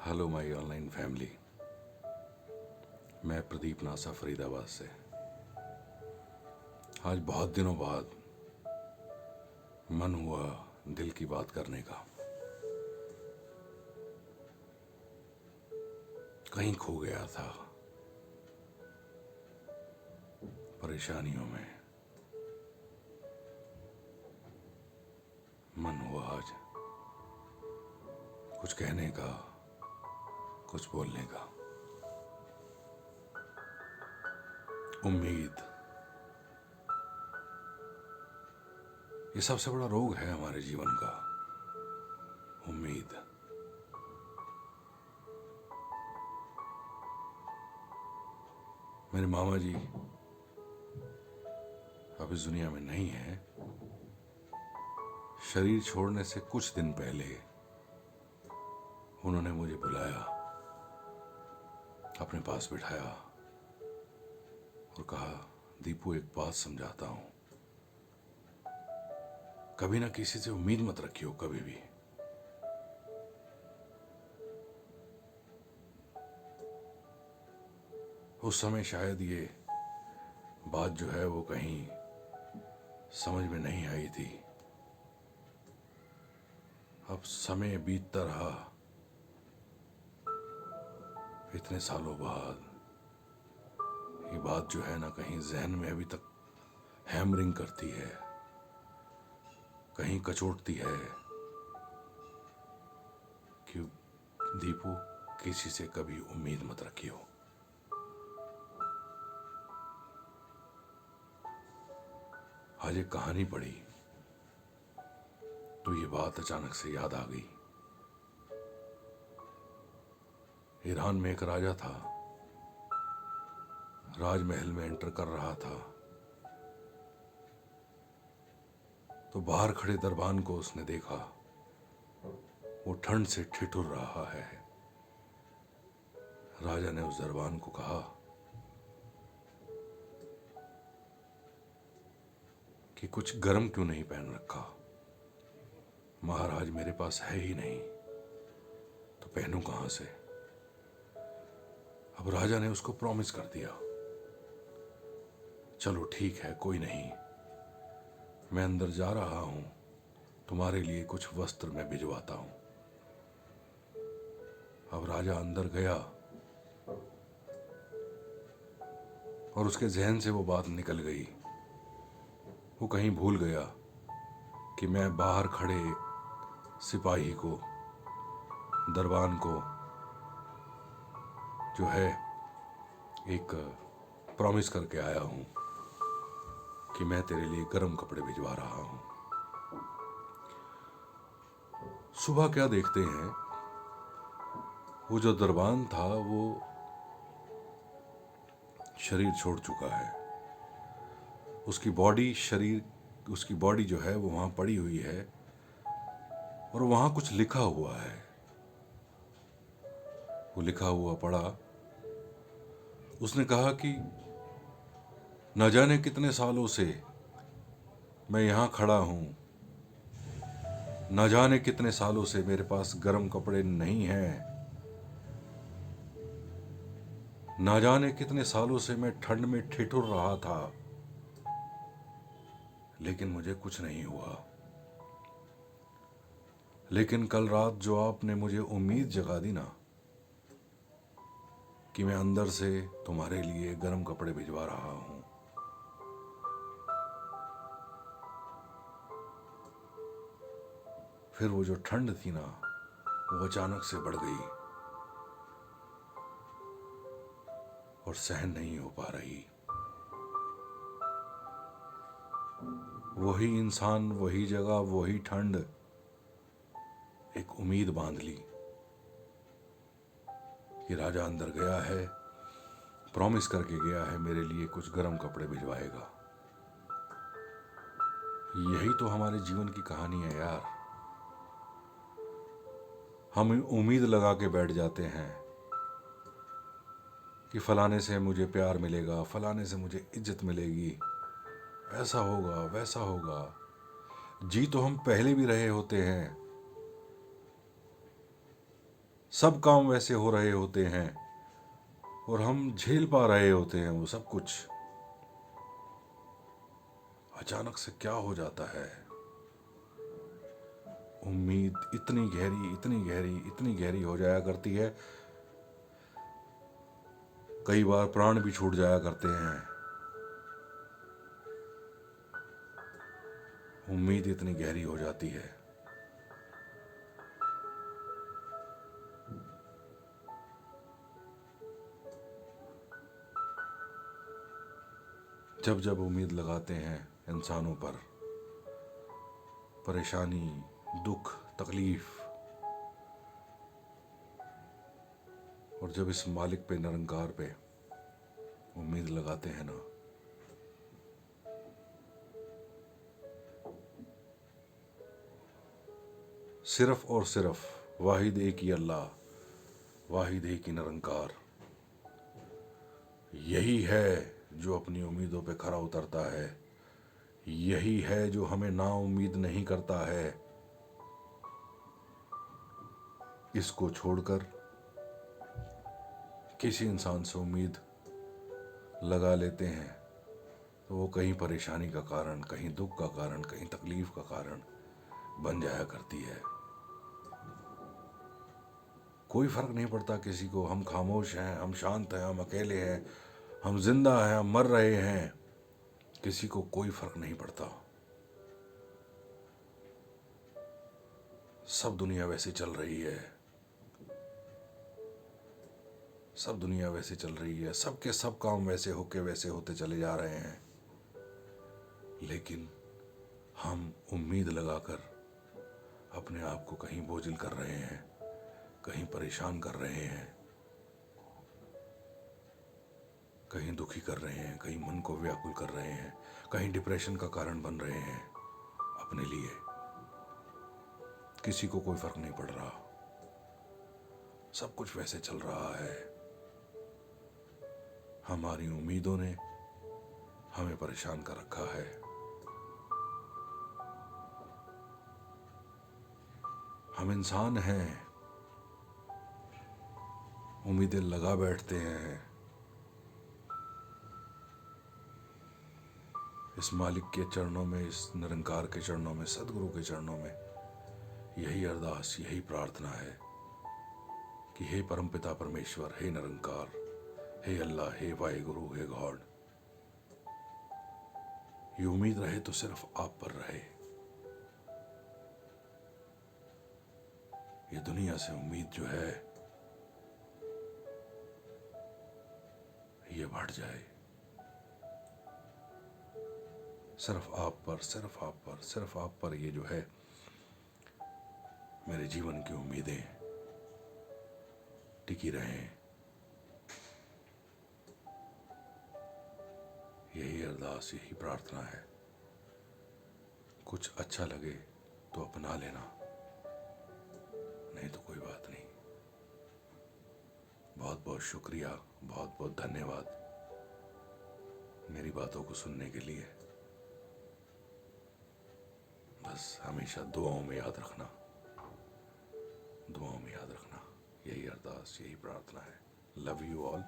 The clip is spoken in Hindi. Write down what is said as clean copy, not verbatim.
Hello my online family. मैं प्रदीप नासा फरीदाबाद से। आज बहुत दिनों बाद मन हुआ दिल की बात करने का। कहीं खो गया था परेशानियों में। मन हुआ आज कुछ कहने का, कुछ बोलने का। उम्मीद, ये सबसे बड़ा रोग है हमारे जीवन का। उम्मीद। मेरे मामा जी अब इस दुनिया में नहीं है। शरीर छोड़ने से कुछ दिन पहले उन्होंने मुझे बुलाया, अपने पास बिठाया और कहा, दीपू एक बात समझाता हूं, कभी ना किसी से उम्मीद मत रखियो कभी भी। उस समय शायद ये बात जो है वो कहीं समझ में नहीं आई थी। अब समय बीतता रहा, इतने सालों बाद ये बात जो है ना कहीं जहन में अभी तक हैमरिंग करती है, कहीं कचोटती है कि दीपू किसी से कभी उम्मीद मत रखियो। आज एक कहानी पढ़ी तो ये बात अचानक से याद आ गई। ईरान में एक राजा था, राजमहल में एंटर कर रहा था तो बाहर खड़े दरबान को उसने देखा, वो ठंड से ठिठुर रहा है। राजा ने उस दरबान को कहा कि कुछ गर्म क्यों नहीं पहन रखा। महाराज मेरे पास है ही नहीं तो पहनूं कहां से। अब राजा ने उसको प्रॉमिस कर दिया, चलो ठीक है कोई नहीं, मैं अंदर जा रहा हूं, तुम्हारे लिए कुछ वस्त्र मैं भिजवाता हूं। अब राजा अंदर गया और उसके जहन से वो बात निकल गई। वो कहीं भूल गया कि मैं बाहर खड़े सिपाही को, दरबान को जो है एक प्रॉमिस करके आया हूं कि मैं तेरे लिए गर्म कपड़े भिजवा रहा हूं। सुबह क्या देखते हैं, वो जो दरबान था वो शरीर छोड़ चुका है। उसकी बॉडी जो है वो वहां पड़ी हुई है और वहां कुछ लिखा हुआ है। वो लिखा हुआ पढ़ा। उसने कहा कि न जाने कितने सालों से मैं यहां खड़ा हूं, न जाने कितने सालों से मेरे पास गर्म कपड़े नहीं हैं, न जाने कितने सालों से मैं ठंड में ठिठुर रहा था, लेकिन मुझे कुछ नहीं हुआ। लेकिन कल रात जो आपने मुझे उम्मीद जगा दी ना कि मैं अंदर से तुम्हारे लिए गर्म कपड़े भिजवा रहा हूं, फिर वो जो ठंड थी ना वो अचानक से बढ़ गई और सहन नहीं हो पा रही। वही इंसान, वही जगह, वही ठंड, एक उम्मीद बांध ली कि राजा अंदर गया है, प्रॉमिस करके गया है मेरे लिए कुछ गर्म कपड़े भिजवाएगा। यही तो हमारे जीवन की कहानी है यार। हम उम्मीद लगा के बैठ जाते हैं कि फलाने से मुझे प्यार मिलेगा, फलाने से मुझे इज्जत मिलेगी, ऐसा होगा वैसा होगा। जी तो हम पहले भी रहे होते हैं, सब काम वैसे हो रहे होते हैं और हम झेल पा रहे होते हैं वो सब कुछ। अचानक से क्या हो जाता है, उम्मीद इतनी गहरी इतनी गहरी इतनी गहरी हो जाया करती है, कई बार प्राण भी छूट जाया करते हैं। उम्मीद इतनी गहरी हो जाती है। जब जब उम्मीद लगाते हैं इंसानों पर, परेशानी, दुख, तकलीफ, और जब इस मालिक पे, निरंकार पे उम्मीद लगाते हैं ना, सिर्फ और सिर्फ वाहिद एक ही अल्लाह, वाहिद एक ही निरंकार, यही है जो अपनी उम्मीदों पे खरा उतरता है। यही है जो हमें नाउम्मीद नहीं करता है। इसको छोड़कर किसी इंसान से उम्मीद लगा लेते हैं तो वो कहीं परेशानी का कारण, कहीं दुख का कारण, कहीं तकलीफ का कारण बन जाया करती है। कोई फर्क नहीं पड़ता किसी को, हम खामोश हैं, हम शांत हैं, हम अकेले हैं, हम जिंदा हैं, हम मर रहे हैं, किसी को कोई फर्क नहीं पड़ता। सब दुनिया वैसे चल रही है, सब दुनिया वैसे चल रही है, सबके सब काम वैसे होते चले जा रहे हैं। लेकिन हम उम्मीद लगाकर अपने आप को कहीं बोझिल कर रहे हैं, कहीं परेशान कर रहे हैं, कहीं दुखी कर रहे हैं, कहीं मन को व्याकुल कर रहे हैं, कहीं डिप्रेशन का कारण बन रहे हैं अपने लिए। किसी को कोई फर्क नहीं पड़ रहा, सब कुछ वैसे चल रहा है। हमारी उम्मीदों ने हमें परेशान कर रखा है। हम इंसान हैं, उम्मीदें लगा बैठते हैं। इस मालिक के चरणों में, इस निरंकार के चरणों में, सदगुरु के चरणों में यही अरदास, यही प्रार्थना है कि हे परमपिता परमेश्वर, हे निरंकार, हे अल्लाह, हे वाहिगुरु, हे गॉड, ये उम्मीद रहे तो सिर्फ आप पर रहे। ये दुनिया से उम्मीद जो है ये बढ़ जाए। सिर्फ आप पर, सिर्फ आप पर, सिर्फ आप पर ये जो है मेरे जीवन की उम्मीदें टिकी रहें। यही अरदास, यही प्रार्थना है। कुछ अच्छा लगे तो अपना लेना, नहीं तो कोई बात नहीं। बहुत बहुत शुक्रिया, बहुत बहुत धन्यवाद मेरी बातों को सुनने के लिए। बस हमेशा दुआओं में याद रखना, दुआओं में याद रखना। यही अरदास, यही प्रार्थना है। Love you all.